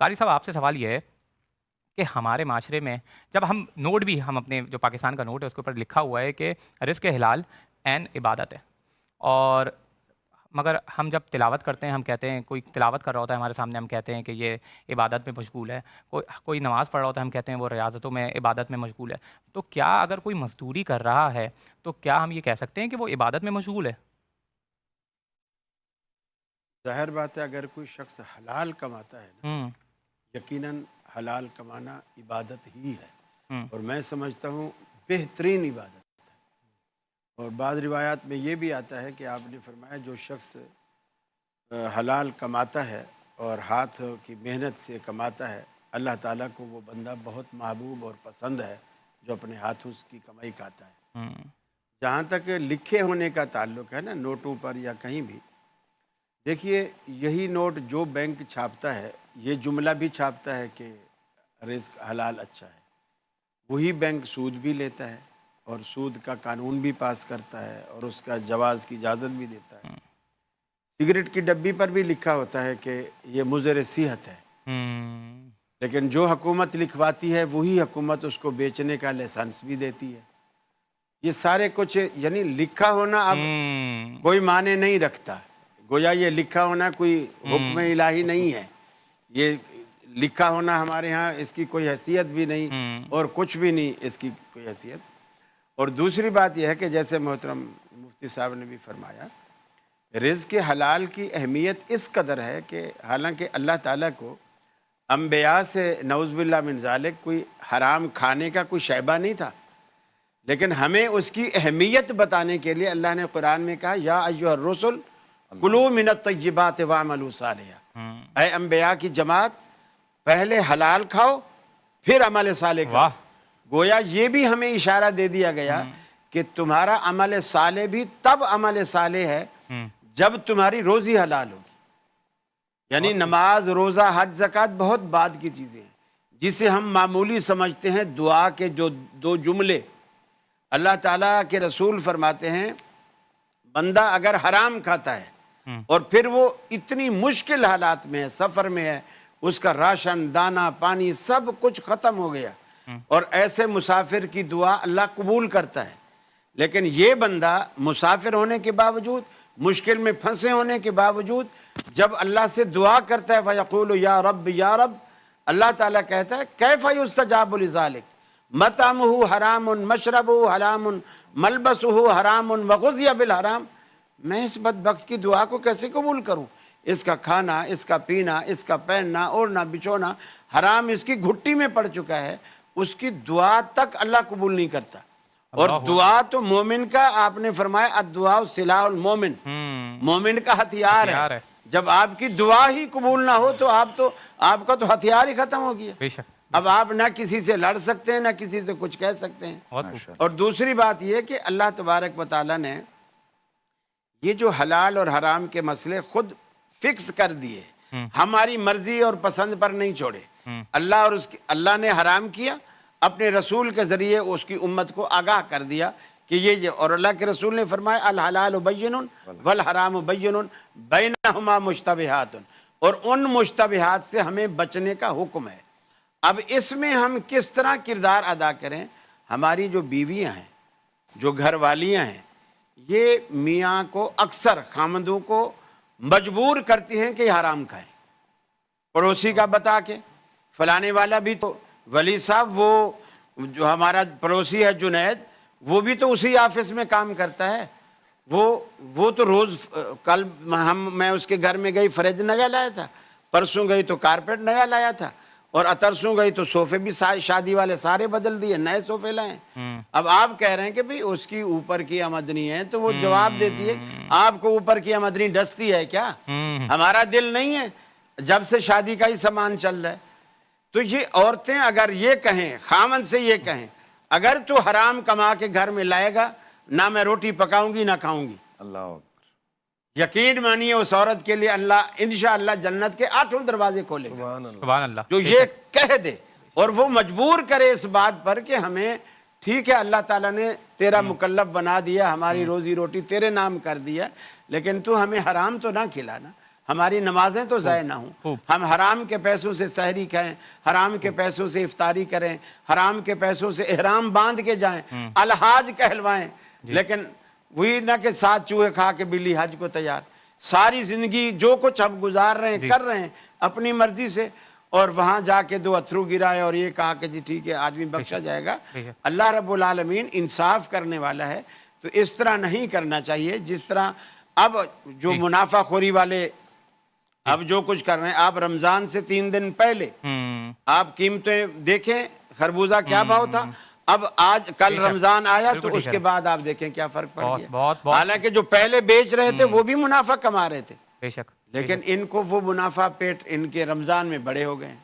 قاری صاحب آپ سے سوال یہ ہے کہ ہمارے معاشرے میں جب ہم نوٹ بھی ہم اپنے جو پاکستان کا نوٹ ہے اس کے اوپر لکھا ہوا ہے کہ رزق حلال عین عبادت ہے، اور مگر ہم جب تلاوت کرتے ہیں ہم کہتے ہیں، کوئی تلاوت کر رہا ہوتا ہے ہمارے سامنے، ہم کہتے ہیں کہ یہ عبادت میں مشغول ہے، کوئی نماز پڑھ رہا ہوتا ہے ہم کہتے ہیں وہ ریاضتوں میں عبادت میں مشغول ہے. تو کیا اگر کوئی مزدوری کر رہا ہے تو کیا ہم یہ کہہ سکتے ہیں کہ وہ عبادت میں مشغول ہے؟ ظاہر بات ہے اگر کوئی شخص حلال کماتا ہے نا، ہوں یقیناً حلال کمانا عبادت ہی ہے، ہوں اور میں سمجھتا ہوں بہترین عبادت. اور بعض روایات میں یہ بھی آتا ہے کہ آپ نے فرمایا جو شخص حلال کماتا ہے اور ہاتھ کی محنت سے کماتا ہے، اللہ تعالیٰ کو وہ بندہ بہت محبوب اور پسند ہے جو اپنے ہاتھوں کی کمائی کھاتا ہے. ہوں جہاں تک لکھے ہونے کا تعلق ہے نا، نوٹوں پر یا کہیں بھی، دیکھیے یہی نوٹ جو بینک چھاپتا ہے یہ جملہ بھی چھاپتا ہے کہ رزق حلال اچھا ہے، وہی بینک سود بھی لیتا ہے اور سود کا قانون بھی پاس کرتا ہے اور اس کا جواز کی اجازت بھی دیتا ہے. سگریٹ کی ڈبی پر بھی لکھا ہوتا ہے کہ یہ مضر صحت ہے، ہوں لیکن جو حکومت لکھواتی ہے وہی حکومت اس کو بیچنے کا لائسنس بھی دیتی ہے. یہ سارے کچھ یعنی لکھا ہونا اب ہوں کوئی معنی نہیں رکھتا. گویا یہ لکھا ہونا کوئی حکم ہوں الہی نہیں ہے، یہ لکھا ہونا ہمارے ہاں اس کی کوئی حیثیت بھی نہیں ہوں اور کچھ بھی نہیں اس کی کوئی حیثیت. اور دوسری بات یہ ہے کہ جیسے محترم مفتی صاحب نے بھی فرمایا، رزق حلال کی اہمیت اس قدر ہے کہ حالانکہ اللہ تعالیٰ کو انبیاء سے نعوذ باللہ من ذالک کوئی حرام کھانے کا کوئی شائبہ نہیں تھا، لیکن ہمیں اس کی اہمیت بتانے کے لیے اللہ نے قرآن میں کہا یا ایھا الرسل کلوا من الطیبات واعملوا صالحا. اے انبیاء کی جماعت، پہلے حلال کھاؤ پھر عمل صالح کرو. واہ گویا یہ بھی ہمیں اشارہ دے دیا گیا کہ تمہارا عمل صالح بھی تب عمل صالح ہے ہوں جب تمہاری روزی حلال ہوگی. یعنی نماز، روزہ، حج، زکوٰۃ بہت بعد کی چیزیں ہیں. جسے ہم معمولی سمجھتے ہیں دعا کے جو دو جملے، اللہ تعالیٰ کے رسول فرماتے ہیں بندہ اگر حرام کھاتا ہے اور پھر وہ اتنی مشکل حالات میں ہے، سفر میں ہے، اس کا راشن، دانہ، پانی سب کچھ ختم ہو گیا، اور ایسے مسافر کی دعا اللہ قبول کرتا ہے. لیکن یہ بندہ مسافر ہونے کے باوجود، مشکل میں پھنسے ہونے کے باوجود جب اللہ سے دعا کرتا ہے فَيَقُولُ یا رب یا رب، اللہ تعالیٰ کہتا ہے کیف یستجاب لذالک مطعمہ حرام مشربہ حرام ملبسہ حرام وغذی بالحرام. میں اس بدبخت کی دعا کو کیسے قبول کروں؟ اس کا کھانا، اس کا پینا، اس کا پہننا، اوڑھنا بچھونا حرام اس کی گھٹی میں پڑ چکا ہے، اس کی دعا تک اللہ قبول نہیں کرتا. اور اللہ دعا تو مومن کا، آپ نے فرمایا الدعاء سلاح المومن، مومن کا ہتھیار ہتھیار ہے. ہے. جب آپ کی دعا ہی قبول نہ ہو تو آپ کا تو ہتھیار ہی ختم ہو گیا. بے شک اب آپ نہ کسی سے لڑ سکتے ہیں نہ کسی سے کچھ کہہ سکتے ہیں. بہت خوب. اور دوسری بات یہ کہ اللہ تبارک و تعالیٰ نے یہ جو حلال اور حرام کے مسئلے خود فکس کر دیے، ہماری مرضی اور پسند پر نہیں چھوڑے. اللہ نے حرام کیا، اپنے رسول کے ذریعے اس کی امت کو آگاہ کر دیا کہ یہ اور اللہ کے رسول نے فرمایا الحلال بین والحرام بین بینہما مشتبہات، اور ان مشتبہات سے ہمیں بچنے کا حکم ہے. اب اس میں ہم کس طرح کردار ادا کریں؟ ہماری جو بیویاں ہیں، جو گھر والیاں ہیں، یہ میاں کو اکثر خامندوں کو مجبور کرتی ہیں کہ یہ حرام کھائیں، پڑوسی کا بتا کے. فلانے والا بھی تو ولی صاحب، وہ جو ہمارا پڑوسی ہے جنید، وہ بھی تو اسی آفس میں کام کرتا ہے، وہ تو روز، کل میں اس کے گھر میں گئی فریج نیا لایا تھا، پرسوں گئی تو کارپیٹ نیا لایا تھا، اور اترسوں گئی تو صوفے بھی شادی والے سارے بدل دیے، نئے صوفے لائے. اب آپ کہہ رہے ہیں کہ بھئی اس کی اوپر کی آمدنی ہے، تو وہ جواب دیتی ہے آپ کو اوپر کی آمدنی ڈستی ہے کیا؟ ہمارا دل نہیں ہے جب سے شادی کا ہی سامان چل رہا ہے. تو یہ عورتیں اگر یہ کہیں، خامن سے یہ کہیں اگر تو حرام کما کے گھر میں لائے گا، نہ میں روٹی پکاؤں گی نہ کھاؤں گی، اللہ یقین مانیے اس عورت کے لیے اللہ انشاءاللہ جنت کے 8 دروازے کھولے گا. سبحان اللہ. سبحان اللہ. جو یہ کہہ دے اور وہ مجبور کرے اس بات پر کہ ہمیں ٹھیک ہے اللہ تعالیٰ نے تیرا مکلف بنا دیا، ہماری روزی روٹی تیرے نام کر دیا، لیکن تو ہمیں حرام تو نہ کھلانا، ہماری نمازیں تو ضائع نہ ہوں، ہم حرام کے پیسوں سے سحری کھائیں، حرام کے پیسوں سے افطاری کریں، حرام کے پیسوں سے احرام باندھ کے جائیں، الحاج کہلوائیں، لیکن وہی نہ کہ 7 چوہے کھا کے بلی حج کو تیار. ساری زندگی جو کچھ ہم گزار رہے ہیں کر رہے ہیں اپنی مرضی سے، اور وہاں جا کے 2 اتھرو گرائے اور یہ کہا کہ جی ٹھیک ہے آدمی بخشا جائے گا. اللہ رب العالمین انصاف کرنے والا ہے، تو اس طرح نہیں کرنا چاہیے جس طرح اب جو منافع خوری والے اب جو کچھ کر رہے ہیں. آپ رمضان سے 3 دن پہلے آپ قیمتیں دیکھیں، خربوزہ کیا بھاؤ تھا، اب آج کل رمضان آیا تو اس کے بعد آپ دیکھیں کیا فرق پڑ گیا. حالانکہ جو پہلے بیچ رہے تھے وہ بھی منافع کما رہے تھے، بے شک، لیکن ان کو وہ منافع پیٹ ان کے رمضان میں بڑے ہو گئے.